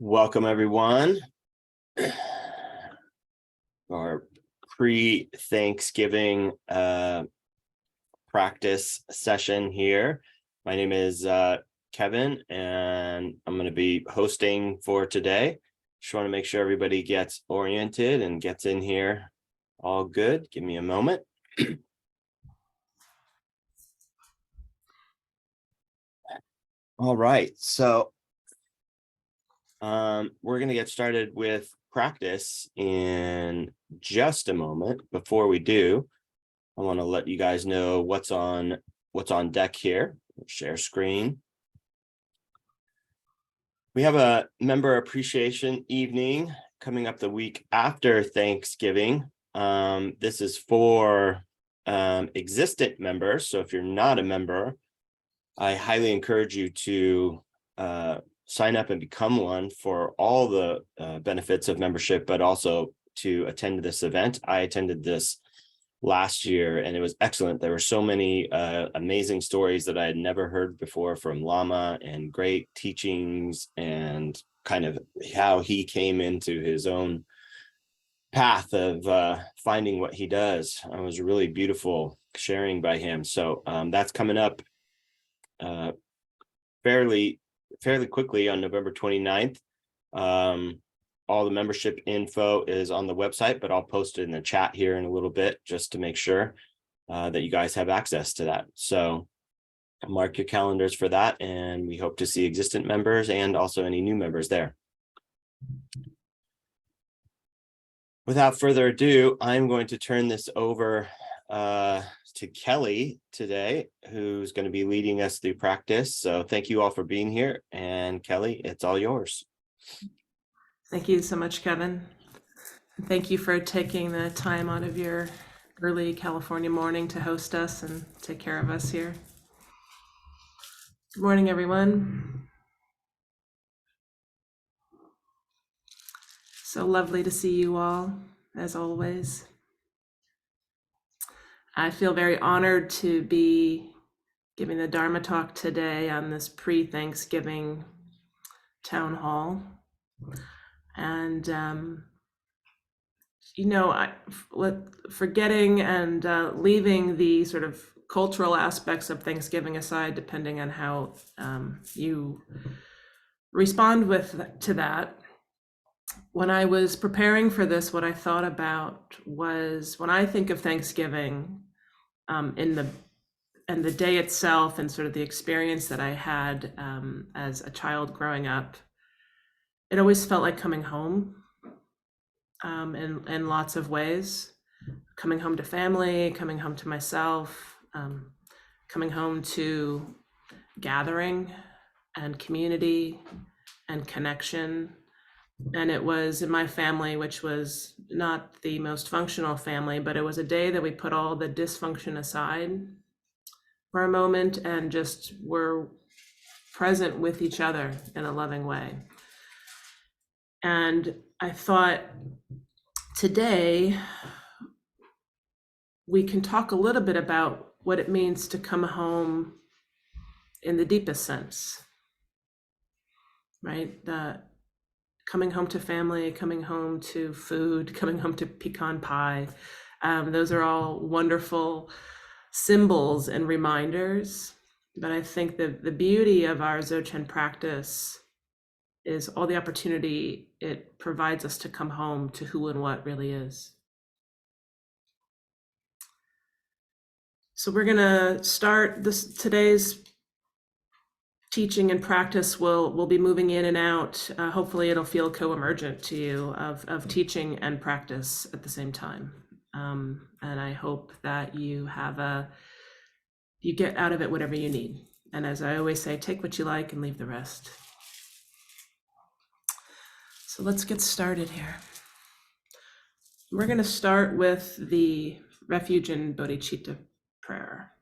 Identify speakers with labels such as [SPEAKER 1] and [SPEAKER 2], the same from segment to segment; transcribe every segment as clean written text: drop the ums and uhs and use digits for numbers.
[SPEAKER 1] Welcome, everyone. Our pre-Thanksgiving practice session here. My name is Kevin, and I'm going to be hosting for today. Just want to make sure everybody gets oriented and gets in here all good. Give me a moment. All right, so we're going to get started with practice in just a moment. Before we do, I want to let you guys know what's on deck here. Share screen. We have a member appreciation evening coming up the week after Thanksgiving. This is for existent members. So if you're not a member, I highly encourage you to sign up and become one for all the benefits of membership, but also to attend this event. I attended this last year and it was excellent. There were so many amazing stories that I had never heard before from Lama, and great teachings and kind of how he came into his own path of finding what he does. It was a really beautiful sharing by him. So that's coming up fairly quickly on November 29th. All the membership info is on the website, but I'll post it in the chat here in a little bit just to make sure that you guys have access to that. So mark your calendars for that, and we hope to see existent members and also any new members there. Without further ado, I'm going to turn this over to Kelley today, who's going to be leading us through practice. So thank you all for being here, and Kelley, it's all yours.
[SPEAKER 2] Thank you so much, Kevin. Thank you for taking the time out of your early California morning to host us and take care of us here. Good morning, everyone. So lovely to see you all, as always. I feel very honored to be giving the Dharma talk today on this pre-Thanksgiving town hall. And forgetting and leaving the sort of cultural aspects of Thanksgiving aside, depending on how you respond to that. When I was preparing for this, what I thought about was, when I think of Thanksgiving, and the day itself and sort of the experience that I had as a child growing up, it always felt like coming home. In lots of ways, coming home to family, coming home to myself, coming home to gathering and community and connection. And it was in my family, which was not the most functional family, but it was a day that we put all the dysfunction aside for a moment and just were present with each other in a loving way. And I thought today we can talk a little bit about what it means to come home in the deepest sense, right? Coming home to family, coming home to food, coming home to pecan pie. Those are all wonderful symbols and reminders. But I think the beauty of our Dzogchen practice is all the opportunity it provides us to come home to who and what really is. So we're gonna start today's teaching and practice. We'll be moving in and out. Hopefully it'll feel co-emergent to you of teaching and practice at the same time. And I hope that you get out of it whatever you need. And as I always say, take what you like and leave the rest. So let's get started here. We're going to start with the Refuge in Bodhicitta prayer.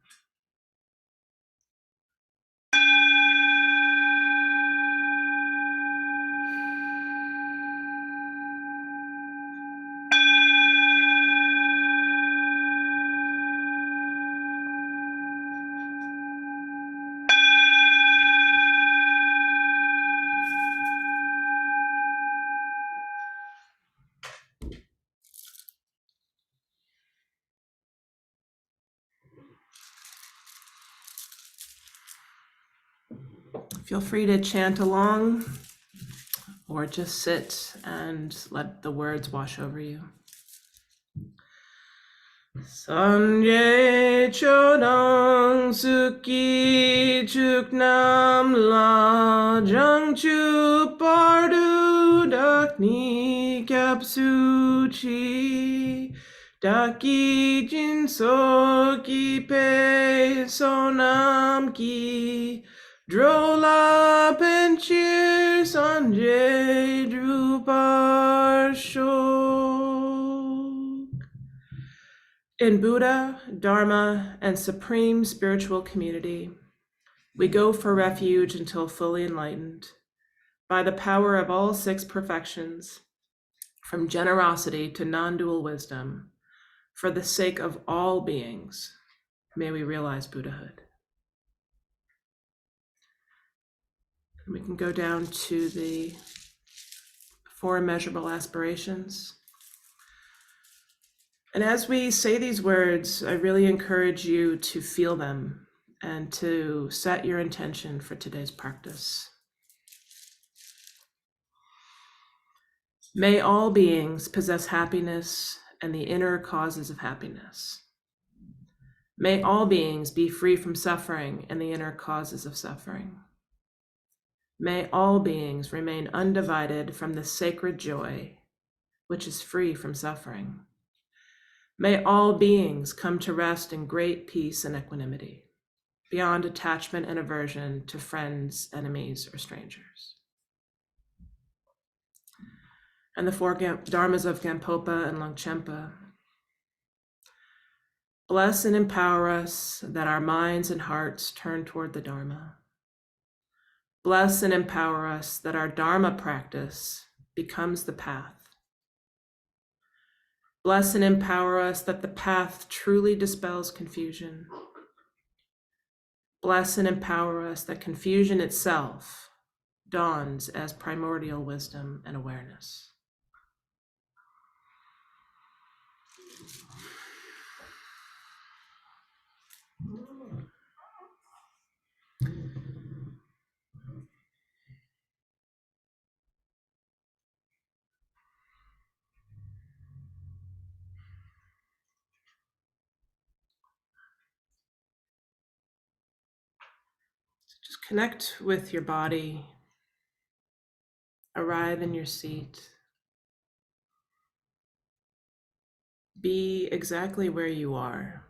[SPEAKER 2] Feel free to chant along or just sit and let the words wash over you. Sanje chodang suki chuknam la jangchu pardu dakni kapsuchi daki jinso ki pe sonam ki drola penchir sanje drupar shok. In Buddha, Dharma, and supreme spiritual community, we go for refuge until fully enlightened by the power of all 6 perfections, from generosity to non-dual wisdom, for the sake of all beings, may we realize Buddhahood. We can go down to the 4 immeasurable aspirations. And as we say these words, I really encourage you to feel them and to set your intention for today's practice. May all beings possess happiness and the inner causes of happiness. May all beings be free from suffering and the inner causes of suffering. May all beings remain undivided from the sacred joy, which is free from suffering. May all beings come to rest in great peace and equanimity, beyond attachment and aversion to friends, enemies, or strangers. And the 4 dharmas of Gampopa and Longchenpa. Bless and empower us that our minds and hearts turn toward the Dharma. Bless and empower us that our Dharma practice becomes the path. Bless and empower us that the path truly dispels confusion. Bless and empower us that confusion itself dawns as primordial wisdom and awareness. Just connect with your body. Arrive in your seat. Be exactly where you are.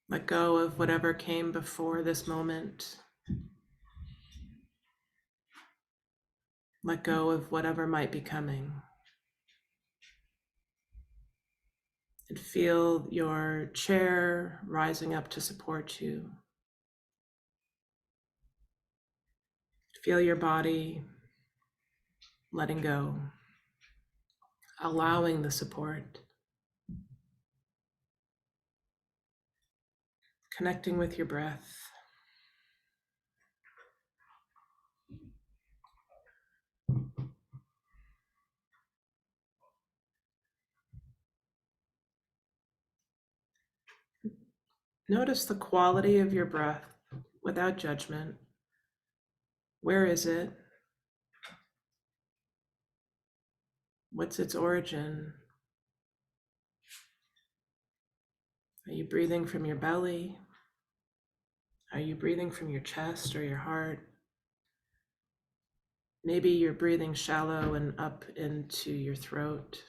[SPEAKER 2] Let go of whatever came before this moment. Let go of whatever might be coming. And feel your chair rising up to support you. Feel your body letting go, allowing the support. Connecting with your breath. Notice the quality of your breath without judgment. Where is it? What's its origin? Are you breathing from your belly? Are you breathing from your chest or your heart? Maybe you're breathing shallow and up into your throat.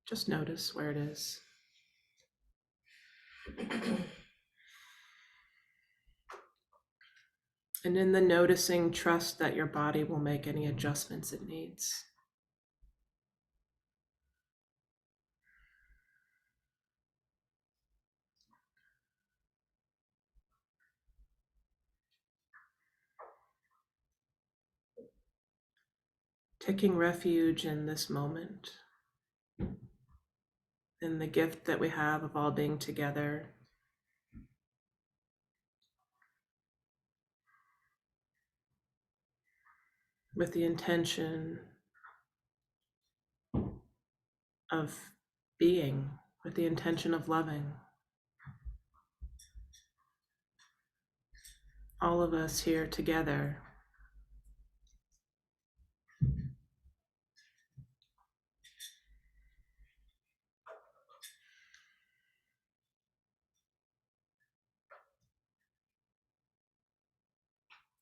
[SPEAKER 2] Just notice where it is. And in the noticing, trust that your body will make any adjustments it needs. Taking refuge in this moment, in the gift that we have of all being together. With the intention of being, with the intention of loving. all of us here together.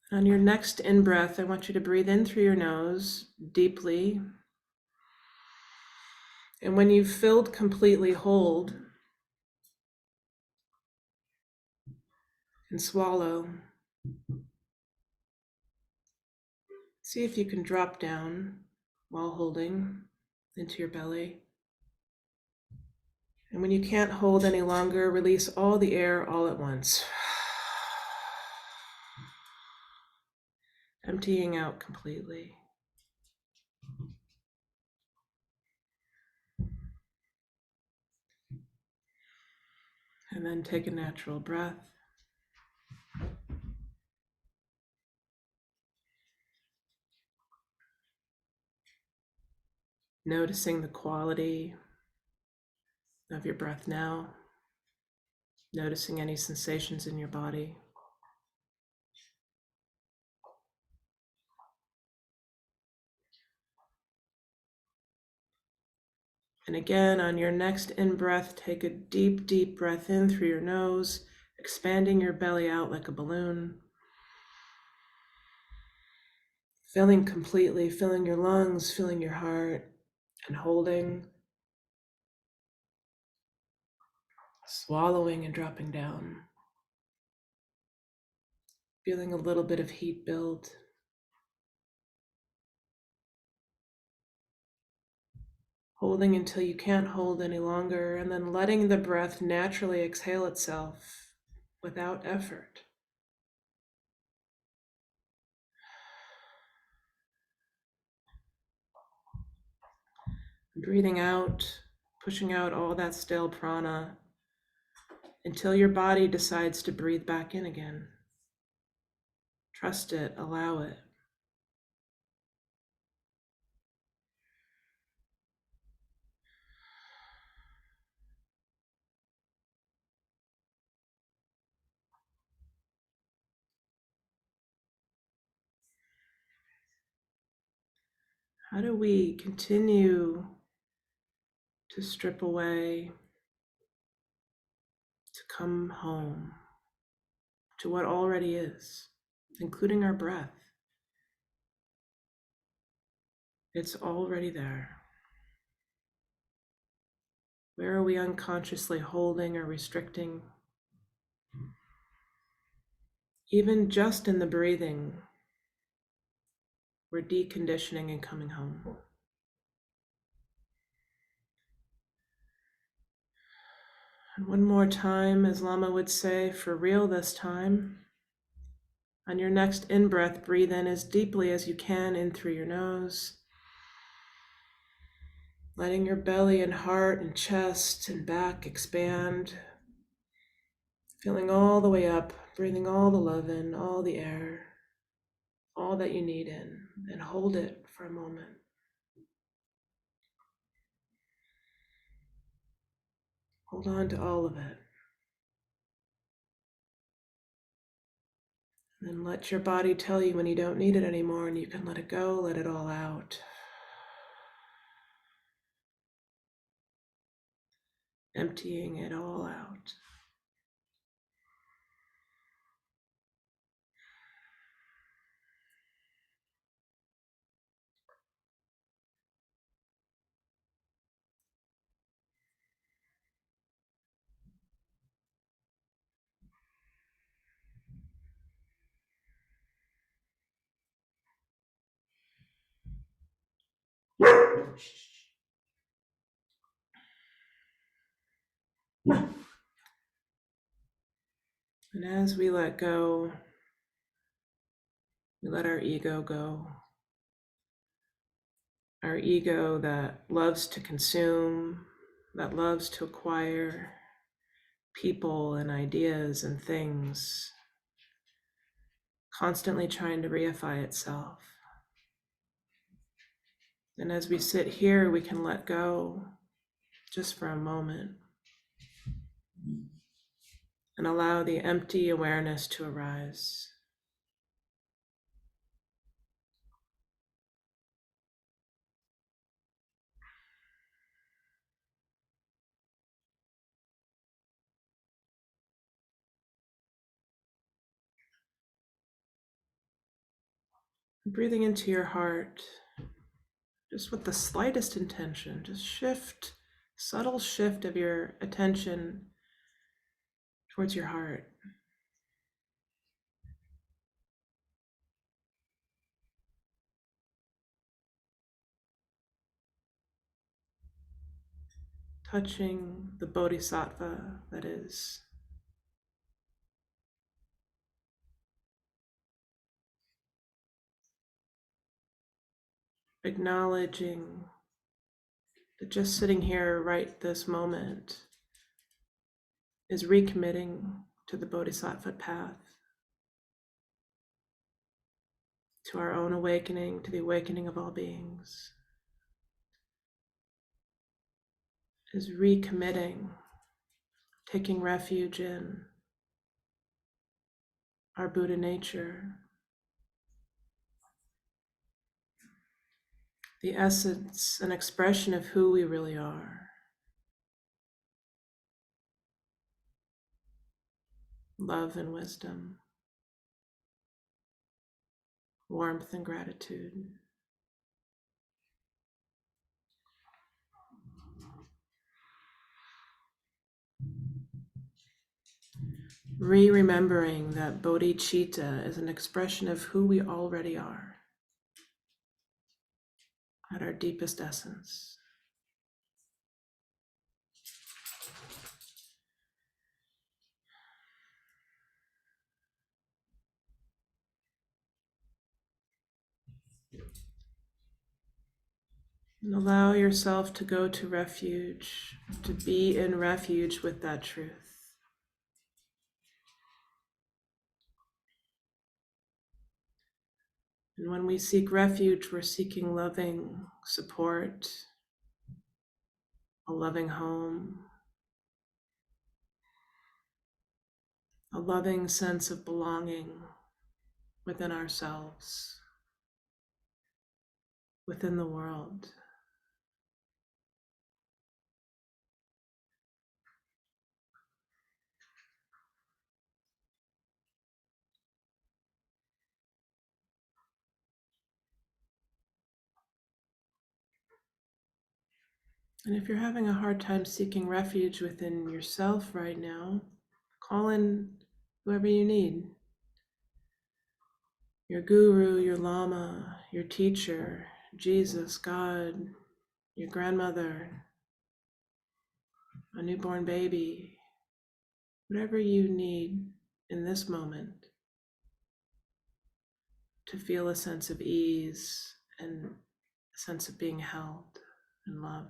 [SPEAKER 2] On your next in-breath, I want you to breathe in through your nose deeply. And when you've filled completely, hold and swallow. See if you can drop down while holding into your belly. And when you can't hold any longer, release all the air all at once. Emptying out completely. And then take a natural breath. Noticing the quality of your breath now. Noticing any sensations in your body. And again, on your next in-breath, take a deep, deep breath in through your nose, expanding your belly out like a balloon. Filling completely, filling your lungs, filling your heart, and holding. Swallowing and dropping down. Feeling a little bit of heat build. Holding until you can't hold any longer, and then letting the breath naturally exhale itself without effort. Breathing out, pushing out all that stale prana until your body decides to breathe back in again. Trust it, allow it. How do we continue to strip away, to come home to what already is, including our breath? It's already there. Where are we unconsciously holding or restricting? Even just in the breathing, we're deconditioning and coming home. And one more time, as Lama would say, for real this time. On your next in-breath, breathe in as deeply as you can in through your nose. Letting your belly and heart and chest and back expand. Filling all the way up, breathing all the love in, all the air, all that you need in, and hold it for a moment. Hold on to all of it. And then let your body tell you when you don't need it anymore and you can let it go, let it all out. Emptying it all out. And as we let go, we let our ego go. Our ego that loves to consume, that loves to acquire people and ideas and things, constantly trying to reify itself. And as we sit here, we can let go just for a moment and allow the empty awareness to arise. Breathing into your heart, just with the slightest intention, just subtle shift of your attention towards your heart. Touching the bodhisattva that is. Acknowledging that just sitting here right this moment is recommitting to the bodhisattva path, to our own awakening, to the awakening of all beings, is recommitting, taking refuge in our Buddha nature, the essence and expression of who we really are. Love and wisdom, warmth and gratitude. Remembering that bodhicitta is an expression of who we already are at our deepest essence. And allow yourself to go to refuge, to be in refuge with that truth. And when we seek refuge, we're seeking loving support, a loving home, a loving sense of belonging within ourselves, within the world. And if you're having a hard time seeking refuge within yourself right now, call in whoever you need. Your guru, your lama, your teacher, Jesus, God, your grandmother, a newborn baby, whatever you need in this moment to feel a sense of ease and a sense of being held and loved.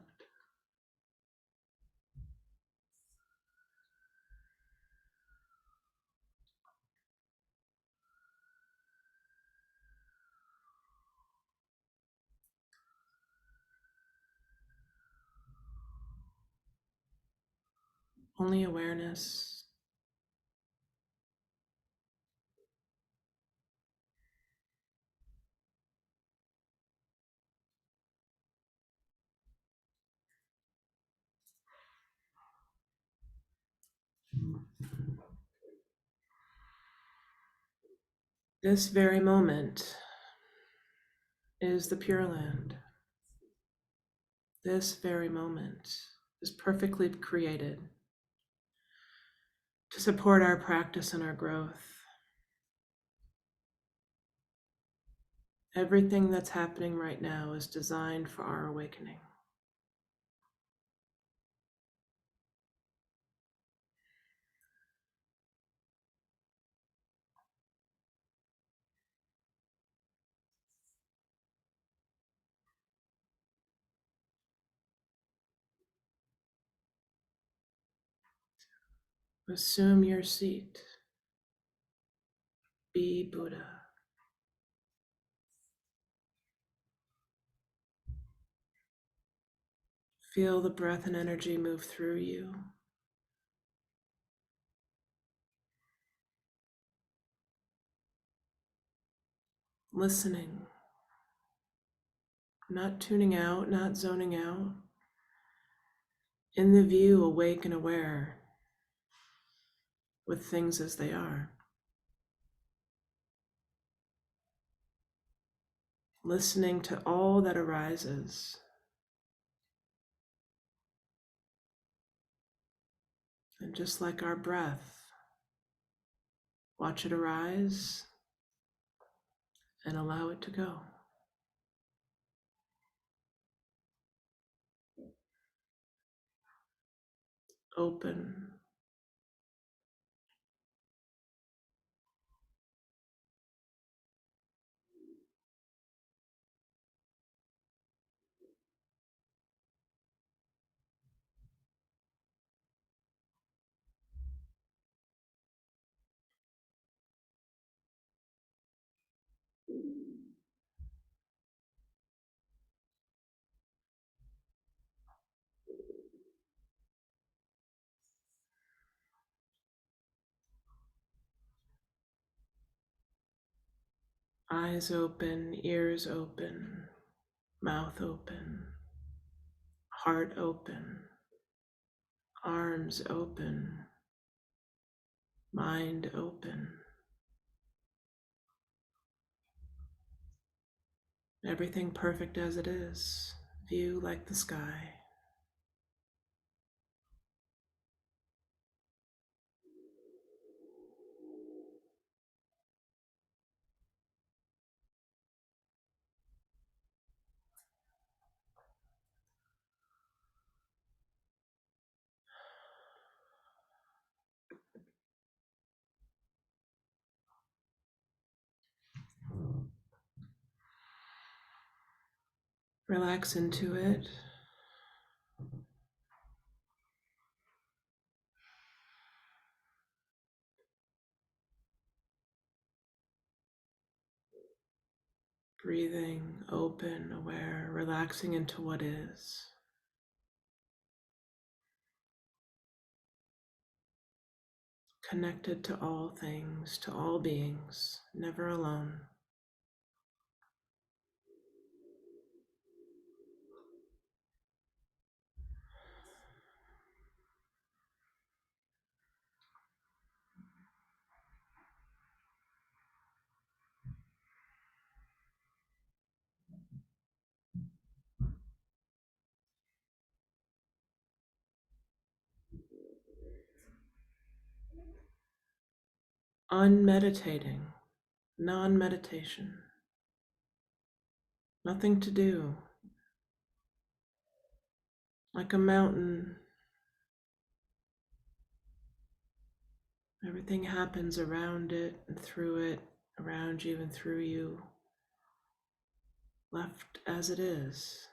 [SPEAKER 2] Only awareness. This very moment is the Pure Land. This very moment is perfectly created to support our practice and our growth. Everything that's happening right now is designed for our awakening. Assume your seat. Be Buddha. Feel the breath and energy move through you. Listening, not tuning out, not zoning out. In the view, awake and aware with things as they are. listening to all that arises. And just like our breath, watch it arise and allow it to go. Open. Eyes open, ears open, mouth open, heart open, arms open, mind open. Everything perfect as it is. View like the sky. Relax into it. Breathing, open, aware, relaxing into what is. Connected to all things, to all beings, never alone. Unmeditating, non-meditation. Nothing to do. Like a mountain, everything happens around it and through it, around you and through you, left as it is.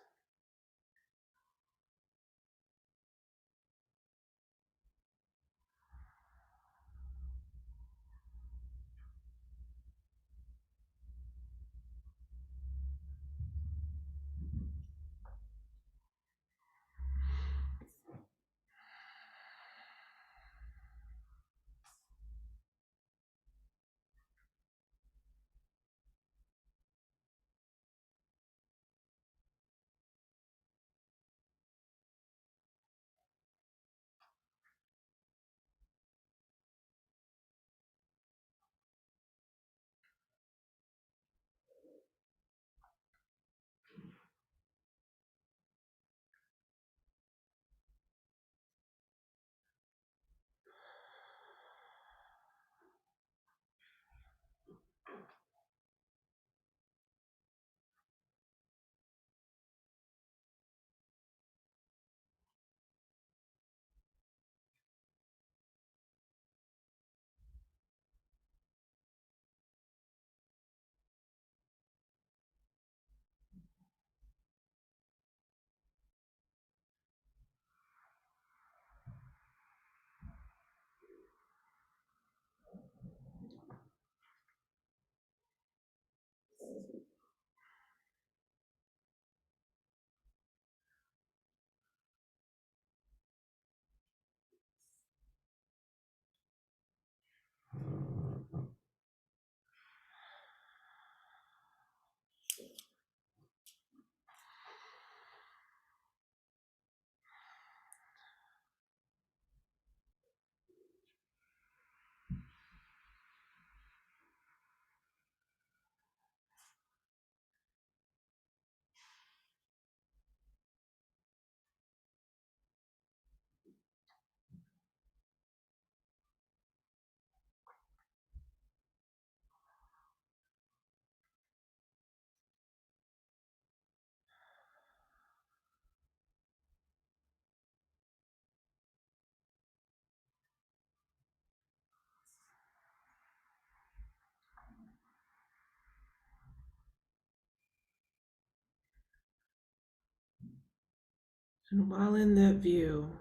[SPEAKER 2] And while in that view,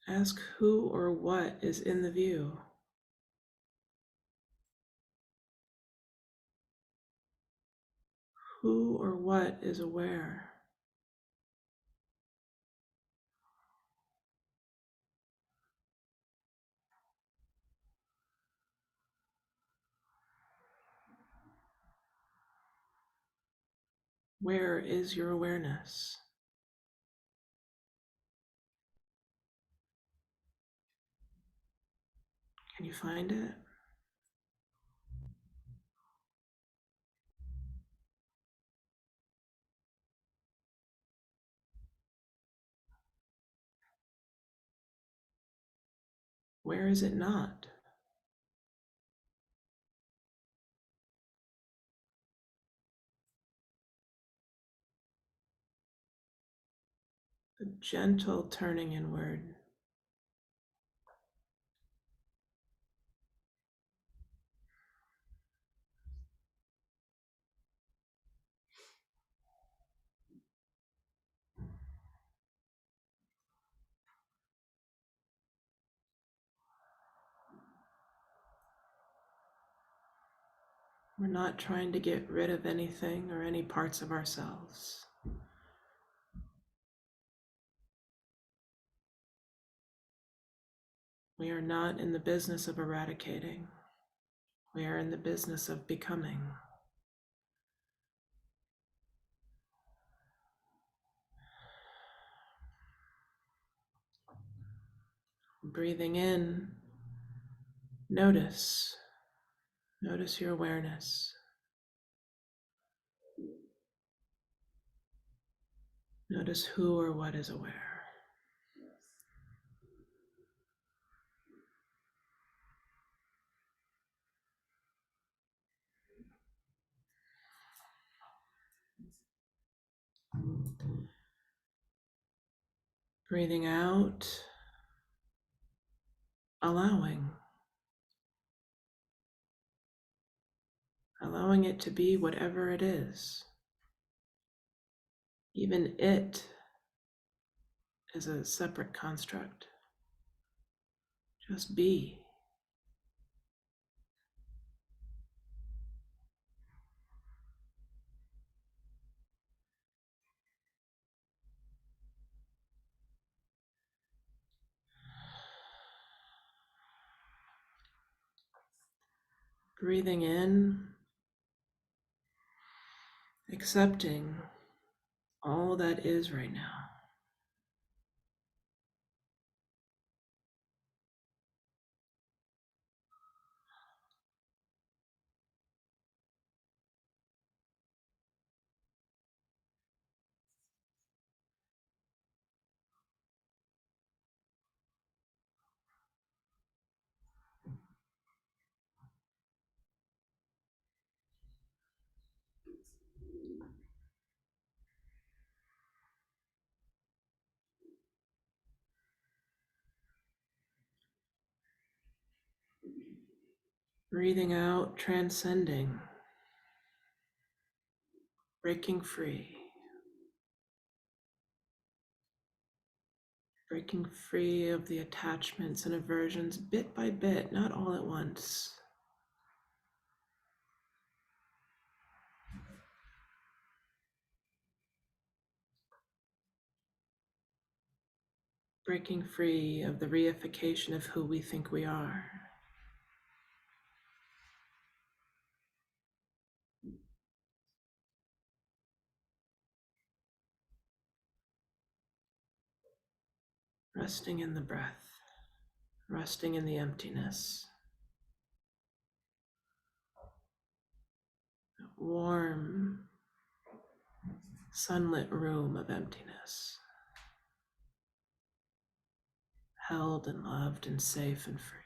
[SPEAKER 2] ask who or what is in the view. Who or what is aware? Where is your awareness? Can you find it? Where is it not? A gentle turning inward. We're not trying to get rid of anything or any parts of ourselves. We are not in the business of eradicating. We are in the business of becoming. Breathing in, notice. Notice your awareness. Notice who or what is aware. Breathing out, allowing. Allowing it to be whatever it is. Even it is a separate construct. Just be. Breathing in, accepting all that is right now. Breathing out, transcending, breaking free. Breaking free of the attachments and aversions bit by bit, not all at once. Breaking free of the reification of who we think we are. Resting in the breath, resting in the emptiness. That warm, sunlit room of emptiness. Held and loved and safe and free.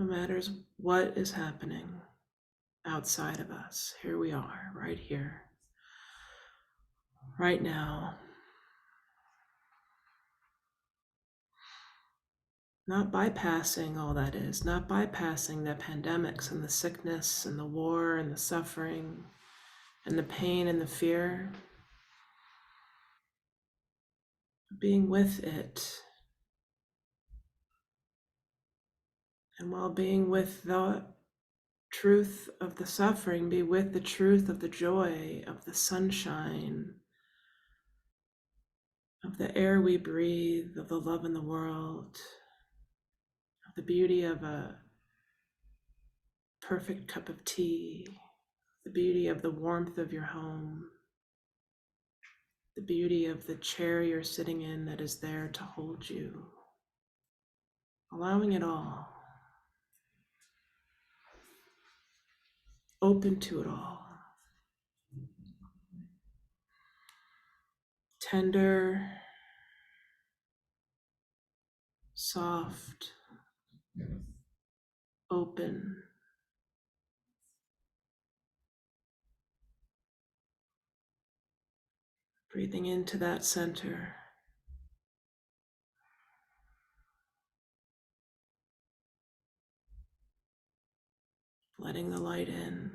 [SPEAKER 2] No matter what is happening outside of us, here we are, right here, right now. Not bypassing all that is, not bypassing the pandemics and the sickness and the war and the suffering and the pain and the fear. Being with it. And while being with the truth of the suffering, be with the truth of the joy, of the sunshine, of the air we breathe, of the love in the world, of the beauty of a perfect cup of tea, the beauty of the warmth of your home, the beauty of the chair you're sitting in that is there to hold you, allowing it all, open to it all. Tender, soft, open. Breathing into that center. Letting the light in.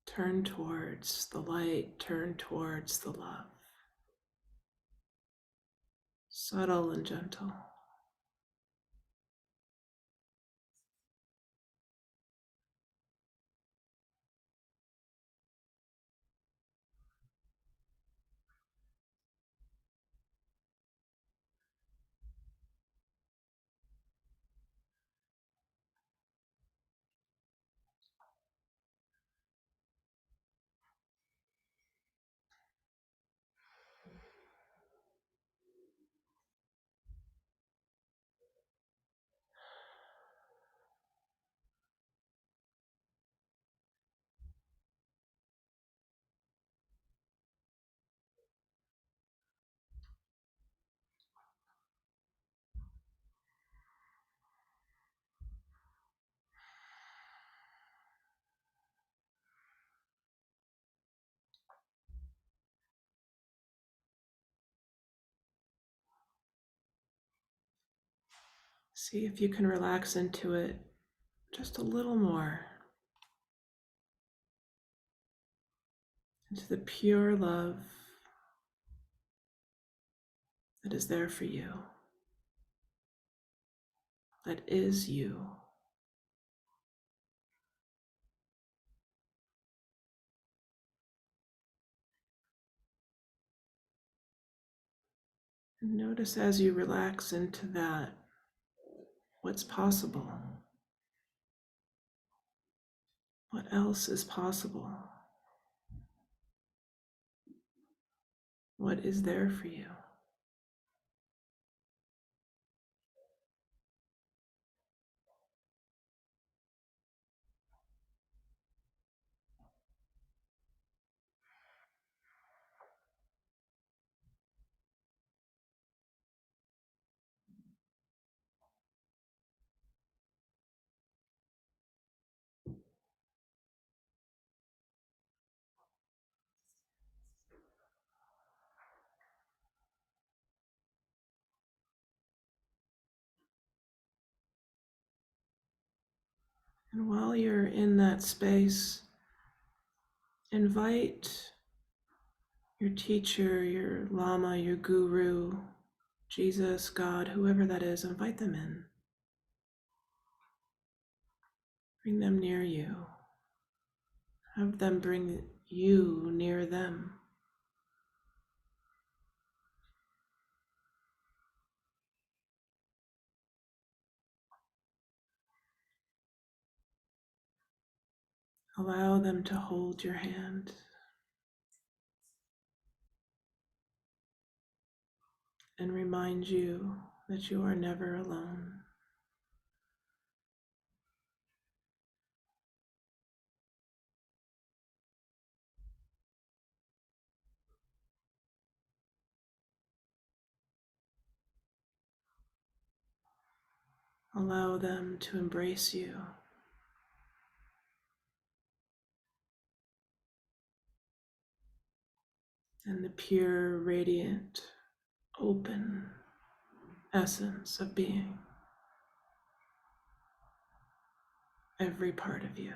[SPEAKER 2] Turn towards the light, turn towards the love. Subtle and gentle. See if you can relax into it just a little more. Into the pure love that is there for you. That is you. And notice as you relax into that, what's possible. What else is possible? What is there for you? And while you're in that space, invite your teacher, your Lama, your guru, Jesus, God, whoever that is, invite them in. Bring them near you. Have them bring you near them. Allow them to hold your hand. and remind you that you are never alone. Allow them to embrace you. And the pure, radiant, open essence of being, every part of you.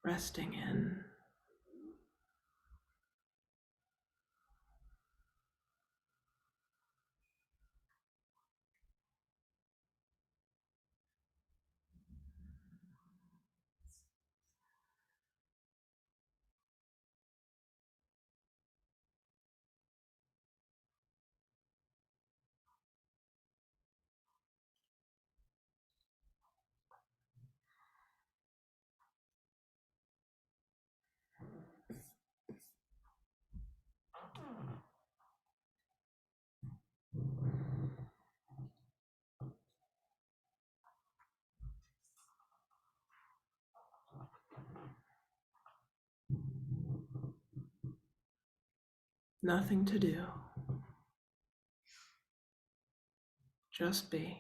[SPEAKER 2] Resting in. Nothing to do. Just be.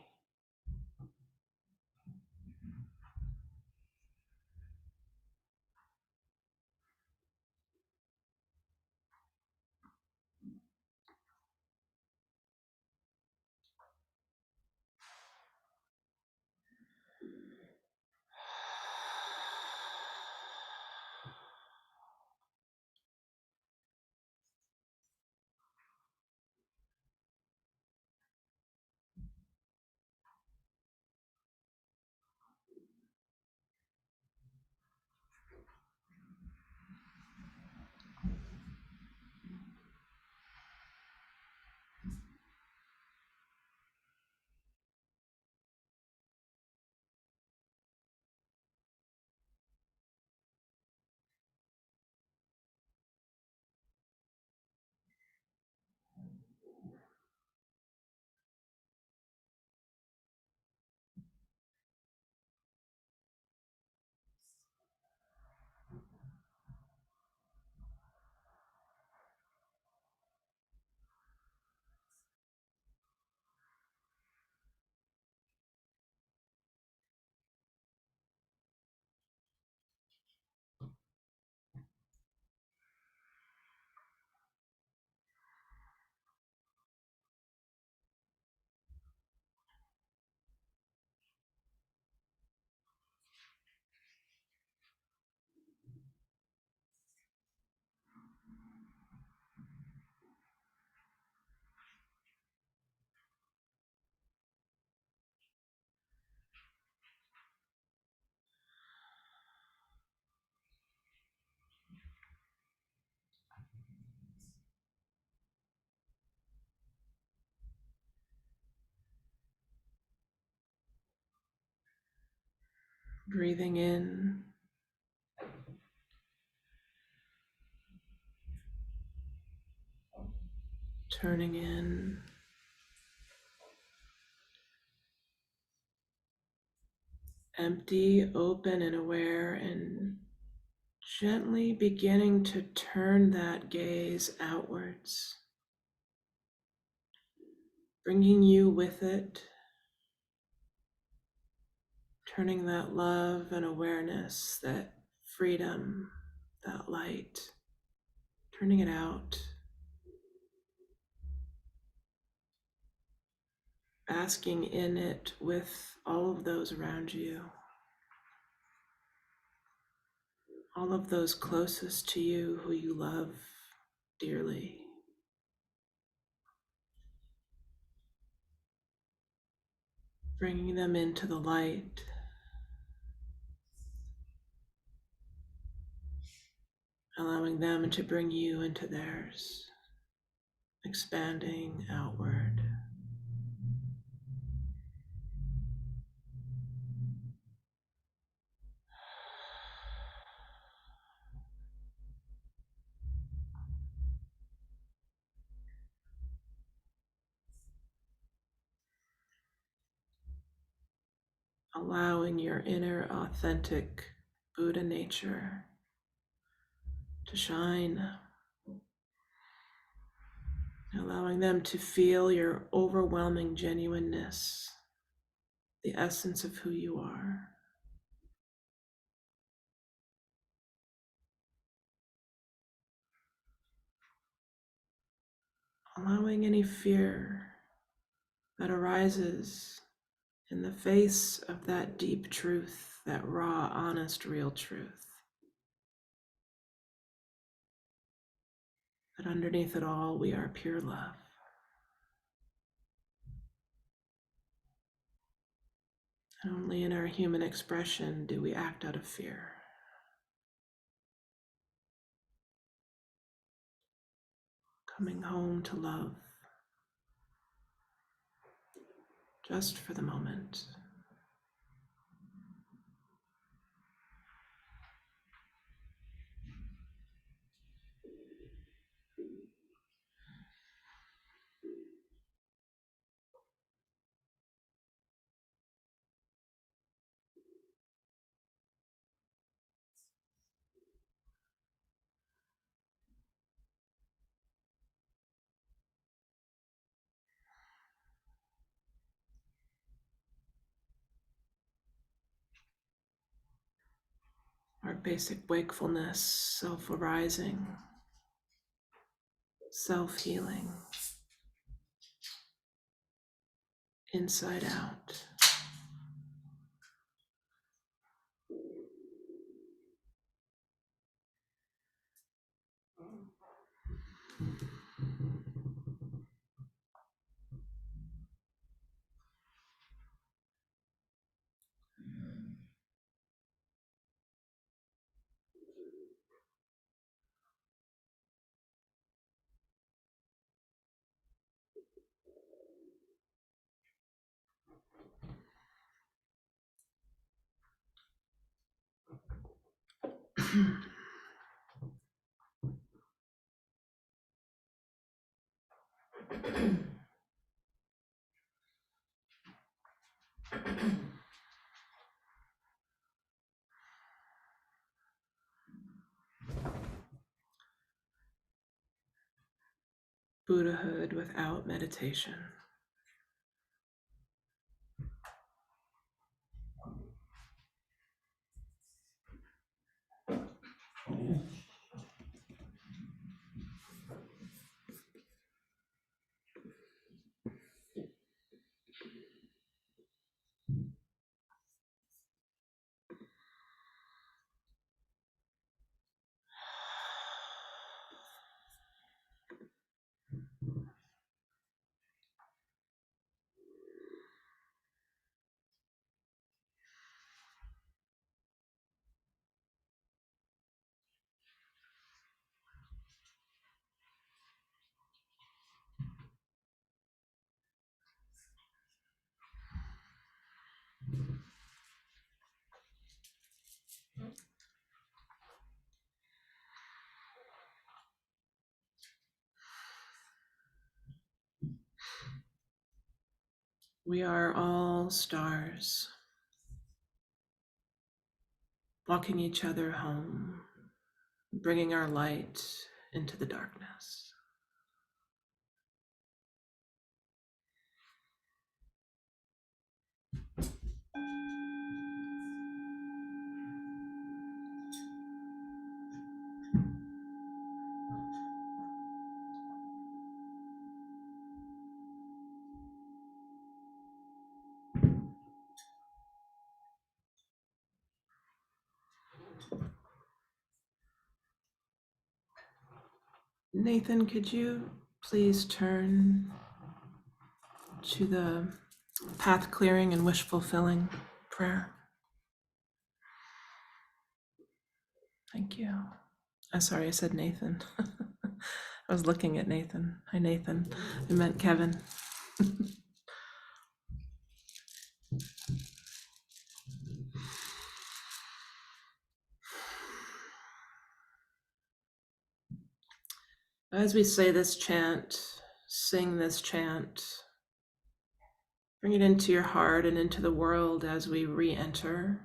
[SPEAKER 2] Breathing in, turning in, empty, open, and aware, and gently beginning to turn that gaze outwards, bringing you with it, turning that love and awareness, that freedom, that light, turning it out, basking in it with all of those around you, all of those closest to you who you love dearly. Bringing them into the light, allowing them to bring you into theirs, expanding outward. Allowing your inner authentic Buddha nature to shine, allowing them to feel your overwhelming genuineness, the essence of who you are. Allowing any fear that arises in the face of that deep truth, that raw, honest, real truth. That underneath it all, we are pure love. And only in our human expression do we act out of fear. Coming home to love, just for the moment. Our basic wakefulness, self-arising, self-healing, inside out. Buddhahood without meditation. We are all stars, walking each other home, bringing our light into the darkness. Nathan, could you please turn to the path clearing and wish fulfilling prayer? Thank you. Sorry, I said Nathan. I was looking at Nathan. Hi, Nathan. I meant Kevin. As we say this chant, sing this chant, bring it into your heart and into the world as we re-enter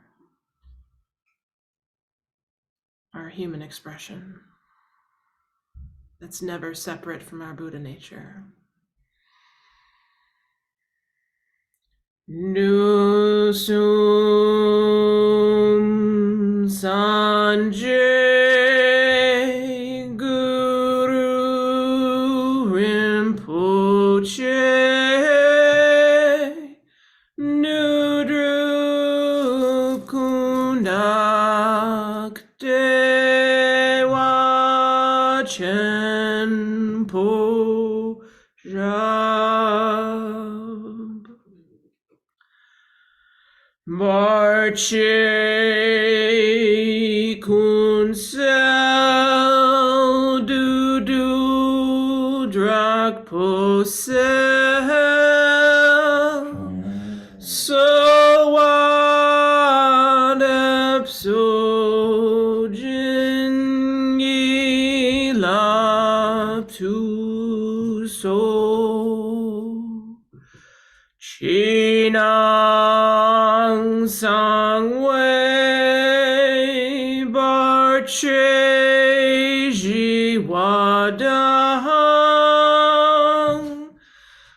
[SPEAKER 2] our human expression that's never separate from our Buddha nature. Nusum Sanjay Guru Rinpoche Nudru Kundak Dewa Chenpo Jab Marche Kunsel Dudu Drak Posel Sowan Epso Jin Yilap Tu So Chinang Sang Wei Barche Ji Wadang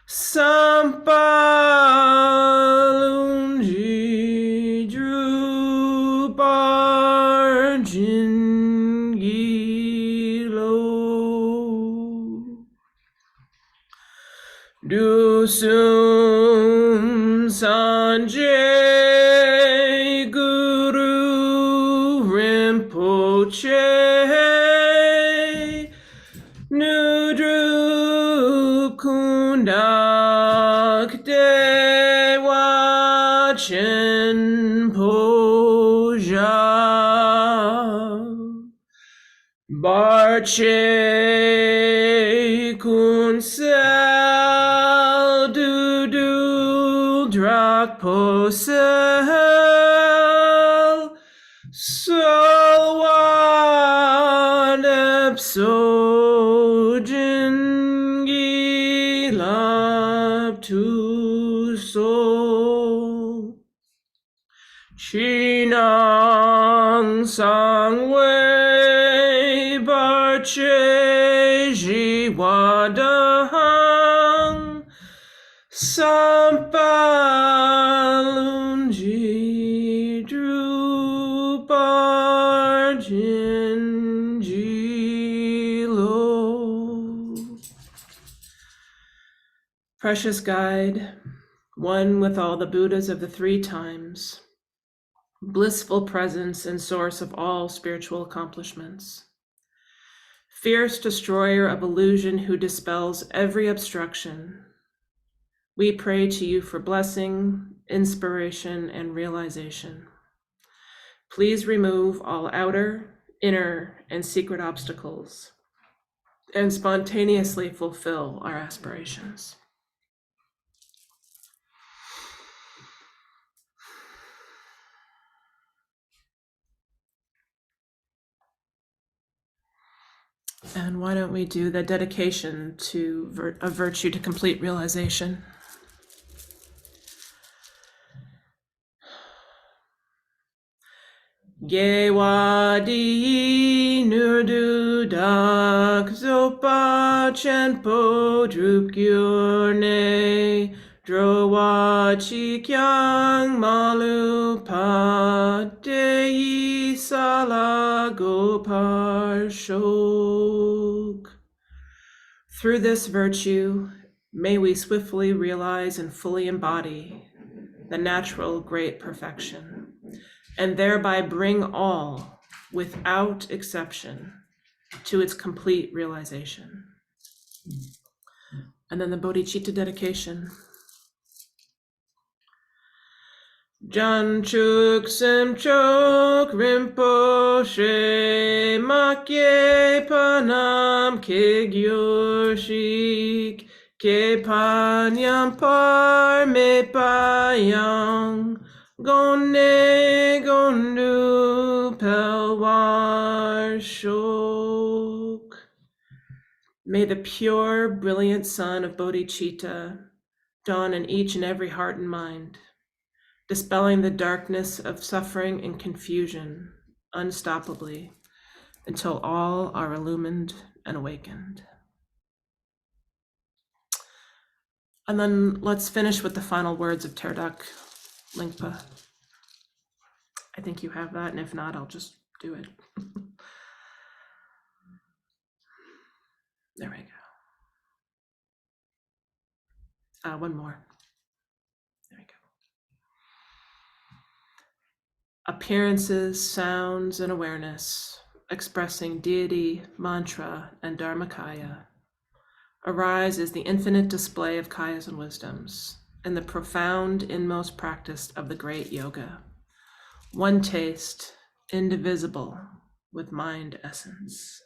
[SPEAKER 2] Sampalunji Drupar Jin Gilo Dusum Sanjay Guru Rinpoche Nudru Kundak Dewa Chenpo Jab Barche Kunsel Dudu Drak Posel Solwan Epso Jin Gilap Tu So Chinang Sang Wei Barche Ji Wadang Sampalunji Drupar Jin Jilo. Precious guide, one with all the Buddhas of the three times, blissful presence and source of all spiritual accomplishments, fierce destroyer of illusion who dispels every obstruction, we pray to you for blessing, inspiration, and realization. Please remove all outer, inner, and secret obstacles, and spontaneously fulfill our aspirations. And why don't we do the dedication to a virtue to complete realization? Gewadi nurdu dak zopa chenpo drup gyurne drowa chikyang malu pa dei sala gopar shok. Through this virtue, may we swiftly realize and fully embody the natural great perfection, and thereby bring all, without exception, to its complete realization. And then the bodhicitta dedication. Janchuk Semchok Rinpoche Makye Panam Kegyoshik Ke Panyam Par Me Payang Gonne Gondu Pelwar Shok. May the pure, brilliant sun of bodhicitta dawn in each and every heart and mind, dispelling the darkness of suffering and confusion unstoppably until all are illumined and awakened. And then let's finish with the final words of Terdak Lingpa. I think you have that, and if not, I'll just do it. There we go. One more. There we go. Appearances, sounds, and awareness, expressing deity, mantra, and dharmakaya, arise as the infinite display of kayas and wisdoms in the profound inmost practice of the great yoga. One taste, indivisible, with mind essence.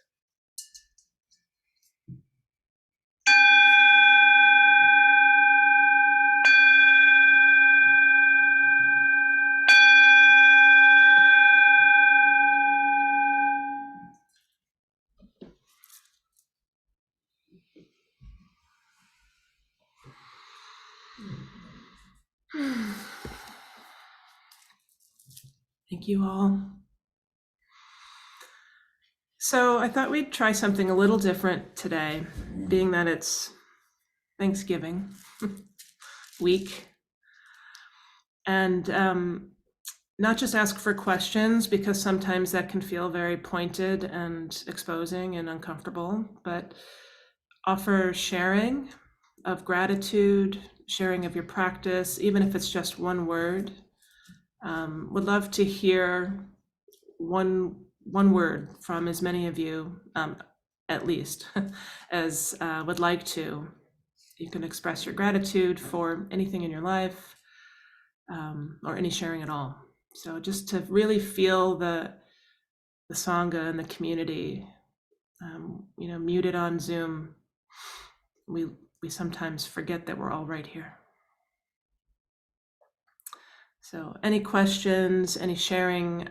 [SPEAKER 2] Thank you all. So I thought we'd try something a little different today, being that it's Thanksgiving week. And not just ask for questions, because sometimes that can feel very pointed and exposing and uncomfortable, but offer sharing of gratitude, sharing of your practice, even if it's just one word. Would love to hear one word from as many of you, at least, as would like to. You can express your gratitude for anything in your life, or any sharing at all. So just to really feel the Sangha and the community, muted on Zoom, we sometimes forget that we're all right here. So any questions, any sharing,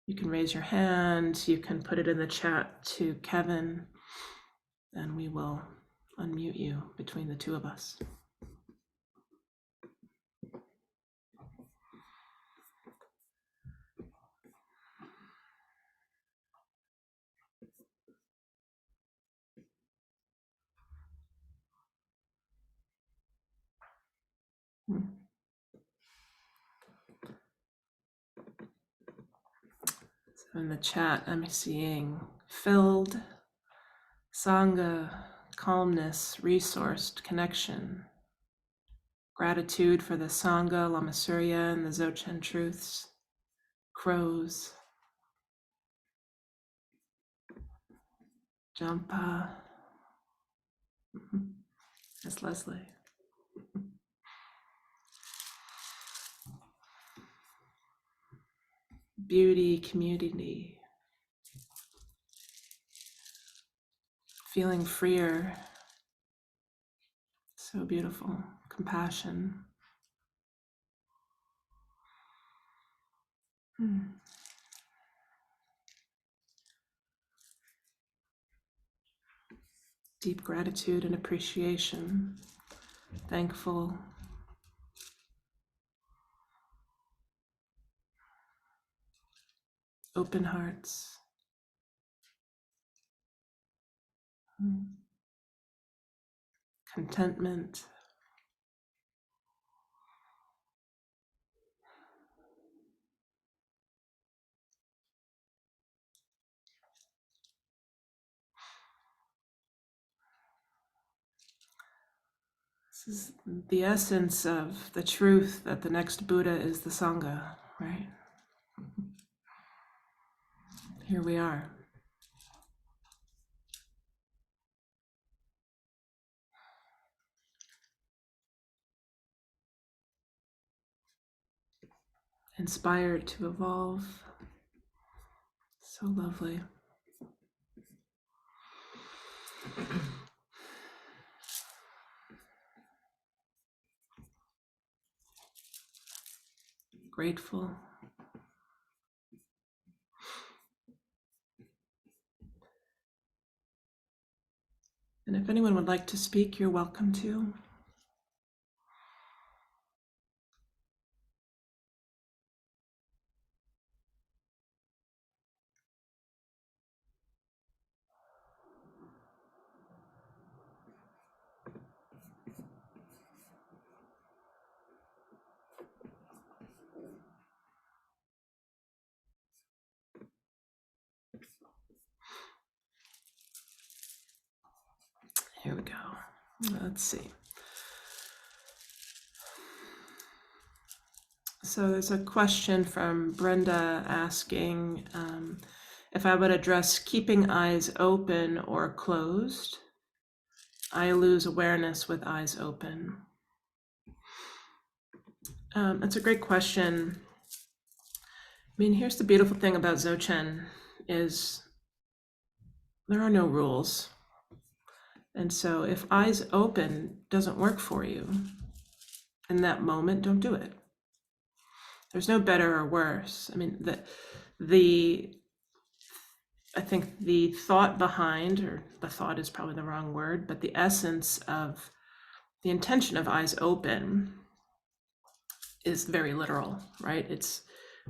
[SPEAKER 2] you can raise your hand, you can put it in the chat to Kevin, and we will unmute you between the two of us. So in the chat, I'm seeing filled, Sangha, calmness, resourced, connection, gratitude for the Sangha, Lama Surya, and the Dzogchen truths, crows, Jampa, that's Leslie. Beauty, community, feeling freer, so beautiful, compassion. Deep gratitude and appreciation, thankful. Open hearts. Contentment. This is the essence of the truth that the next Buddha is the Sangha, right? Here we are. inspired to evolve. So lovely. Grateful. And if anyone would like to speak, you're welcome to. Here we go. Let's see. So there's a question from Brenda asking if I would address keeping eyes open or closed. I lose awareness with eyes open. That's a great question. I mean, here's the beautiful thing about Dzogchen is there are no rules. And so if eyes open doesn't work for you in that moment, don't do it. There's no better or worse. I mean, I think the thought behind, or the thought is probably the wrong word, but the essence of the intention of eyes open is very literal, right?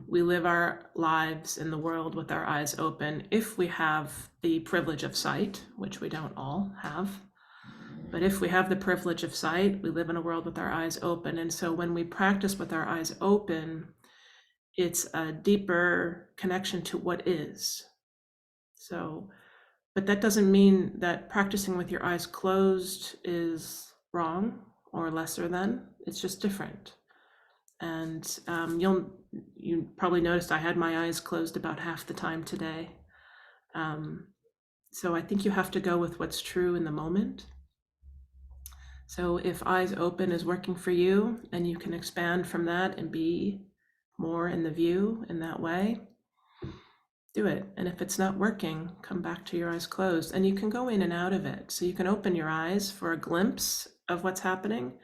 [SPEAKER 2] We live our lives in the world with our eyes open if we have the privilege of sight, which we don't all have. But if we have the privilege of sight, we live in a world with our eyes open. And so when we practice with our eyes open, it's a deeper connection to what is. So, but that doesn't mean that practicing with your eyes closed is wrong or lesser than. It's just different. And you probably noticed I had my eyes closed about half the time today. So I think you have to go with what's true in the moment. So if eyes open is working for you and you can expand from that and be more in the view in that way, do it. And if it's not working, come back to your eyes closed, and you can go in and out of it. So you can open your eyes for a glimpse of what's happening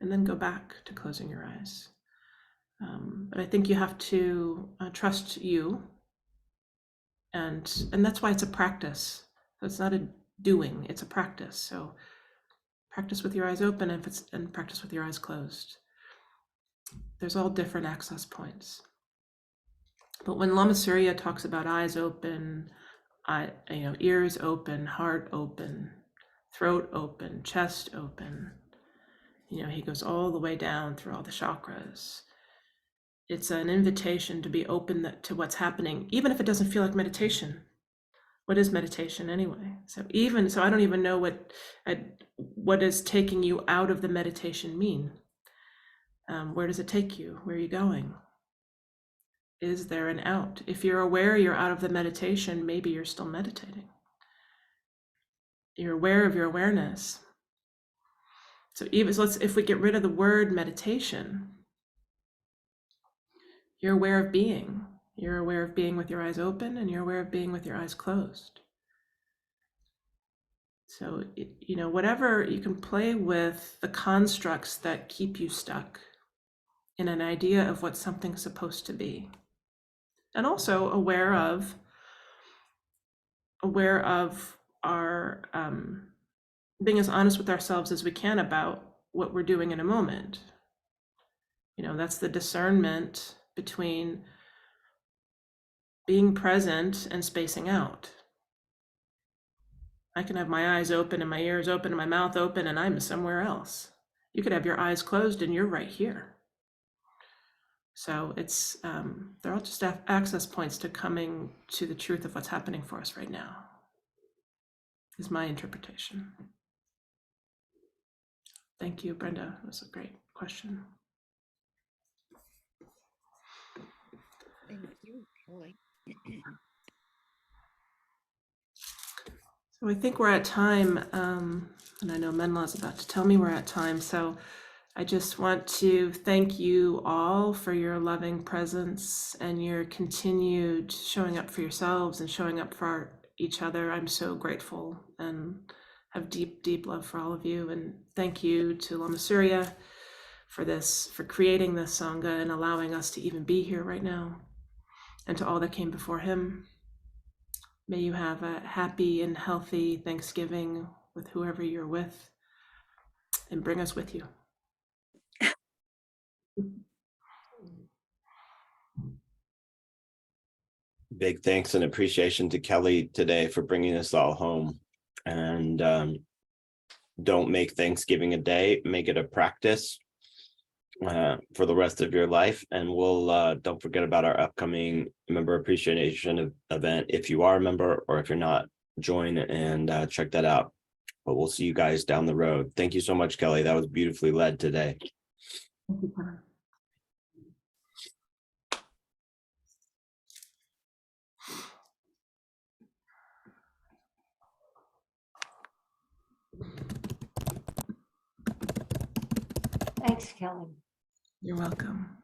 [SPEAKER 2] and then go back to closing your eyes. But I think you have to trust you, and that's why it's a practice. So it's not a doing, it's a practice. So practice with your eyes open and practice with your eyes closed. There's all different access points. But when Lama Surya talks about eyes open, ears open, heart open, throat open, chest open, he goes all the way down through all the chakras. It's an invitation to be open to what's happening, even if it doesn't feel like meditation. What is meditation anyway? So I don't even know what does taking you out of the meditation mean? Where does it take you? Where are you going? Is there an out? If you're aware you're out of the meditation, maybe you're still meditating. You're aware of your awareness. So if we get rid of the word meditation, you're aware of being. You're aware of being with your eyes open, and you're aware of being with your eyes closed. So, whatever, you can play with the constructs that keep you stuck in an idea of what something's supposed to be. And also aware of our being as honest with ourselves as we can about what we're doing in a moment. That's the discernment between being present and spacing out. I can have my eyes open and my ears open and my mouth open and I'm somewhere else. You could have your eyes closed and you're right here. So it's they're all just access points to coming to the truth of what's happening for us right now, is my interpretation. Thank you, Brenda. That was a great question.
[SPEAKER 3] Thank you, Kelley.
[SPEAKER 2] So I think we're at time, and I know Menla is about to tell me we're at time. So I just want to thank you all for your loving presence and your continued showing up for yourselves and showing up for each other. I'm so grateful and have deep, deep love for all of you. And thank you to Lama Surya for this, for creating this Sangha and allowing us to even be here right now, and to all that came before him. May you have a happy and healthy Thanksgiving with whoever you're with, and bring us with you.
[SPEAKER 1] Big thanks and appreciation to Kelley today for bringing us all home. And don't make Thanksgiving a day, make it a practice for the rest of your life. And we'll don't forget about our upcoming member appreciation event. If you are a member, or if you're not, join and check that out. But we'll see you guys down the road. Thank you so much, Kelley. That was beautifully led today.
[SPEAKER 2] Thank you, Kevin.
[SPEAKER 4] Thanks, Kelley.
[SPEAKER 2] You're welcome.